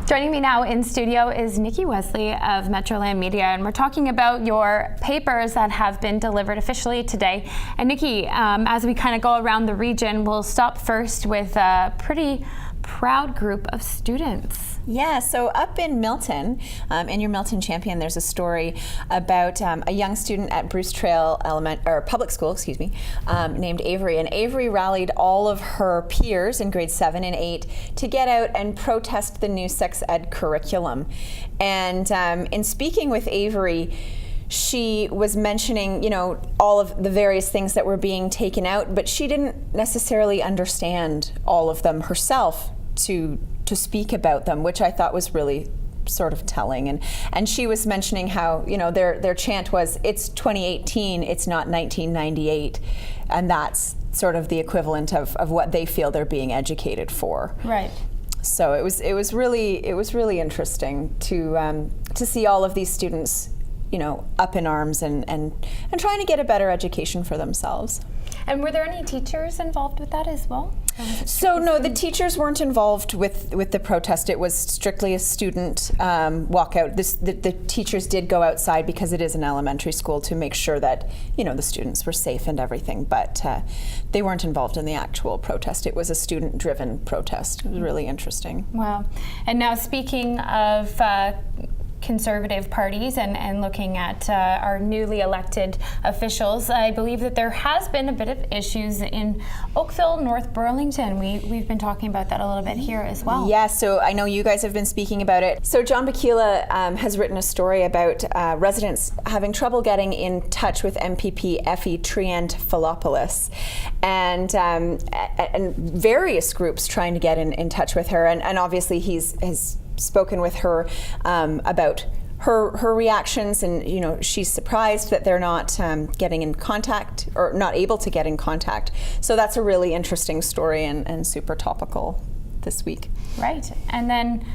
Joining me now in studio is Nikki Wesley of Metroland Media, and we're talking about your papers that have been delivered officially today. And Nikki, as we kind of go around the region, we'll stop first with a pretty proud group of students. Yeah, so up in Milton, in your Milton Champion, there's a story about a young student at Bruce Trail Public School, named Avery. And Avery rallied all of her peers in grades 7 and 8 to get out and protest the new sex ed curriculum. And in speaking with Avery, she was mentioning, all of the various things that were being taken out, but she didn't necessarily understand all of them herself to speak about them, which I thought was really sort of telling. And she was mentioning how, their chant was, it's 2018, it's not 1998. And that's sort of the equivalent of what they feel they're being educated for. Right. So it was really interesting to see all of these students, up in arms and trying to get a better education for themselves. And were there any teachers involved with that as well? So no, the teachers weren't involved with the protest. It was strictly a student walkout. The teachers did go outside because it is an elementary school to make sure that the students were safe and everything, but they weren't involved in the actual protest. It was a student-driven protest. It was really interesting. Wow. And now speaking of conservative parties and looking at our newly elected officials, I believe that there has been a bit of issues in Oakville, North Burlington. We've been talking about that a little bit here as well. Yeah, so I know you guys have been speaking about it. So John Bakila has written a story about residents having trouble getting in touch with MPP Effie Triantafilopoulos, and various groups trying to get in touch with her, and obviously has spoken with her about her reactions, and she's surprised that they're not getting in contact or not able to get in contact. So that's a really interesting story and super topical this week. Right, and then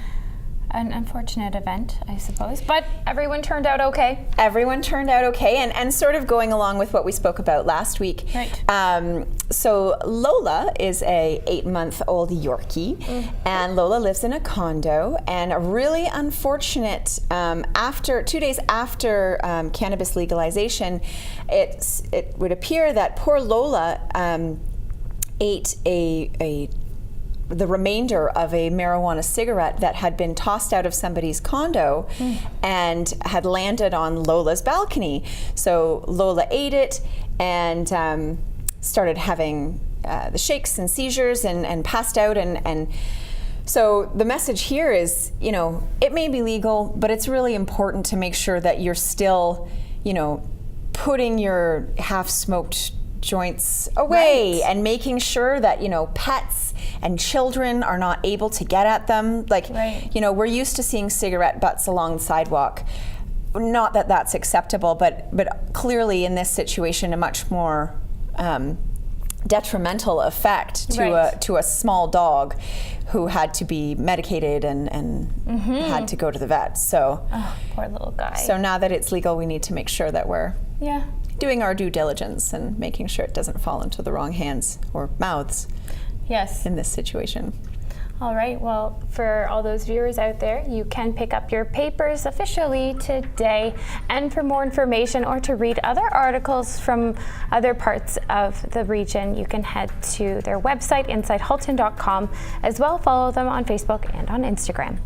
an unfortunate event, I suppose, but everyone turned out okay. Everyone turned out okay, and sort of going along with what we spoke about last week. Right. So Lola is a 8-month-old Yorkie, and Lola lives in a condo, and a really unfortunate, 2 days after cannabis legalization, it would appear that poor Lola ate the remainder of a marijuana cigarette that had been tossed out of somebody's condo and had landed on Lola's balcony. So Lola ate it and started having the shakes and seizures and passed out. And so the message here is, it may be legal, but it's really important to make sure that you're still, putting your half-smoked joints away, right, and making sure that pets and children are not able to get at them. Right. We're used to seeing cigarette butts along the sidewalk. Not that that's acceptable, but clearly in this situation a much more detrimental effect to right, to a small dog who had to be medicated and had to go to the vet. So poor little guy. So now that it's legal, we need to make sure that we're doing our due diligence and making sure it doesn't fall into the wrong hands or mouths. Yes. In this situation. All right, well, for all those viewers out there, you can pick up your papers officially today. And for more information or to read other articles from other parts of the region, you can head to their website, InsideHalton.com, as well. Follow them on Facebook and on Instagram.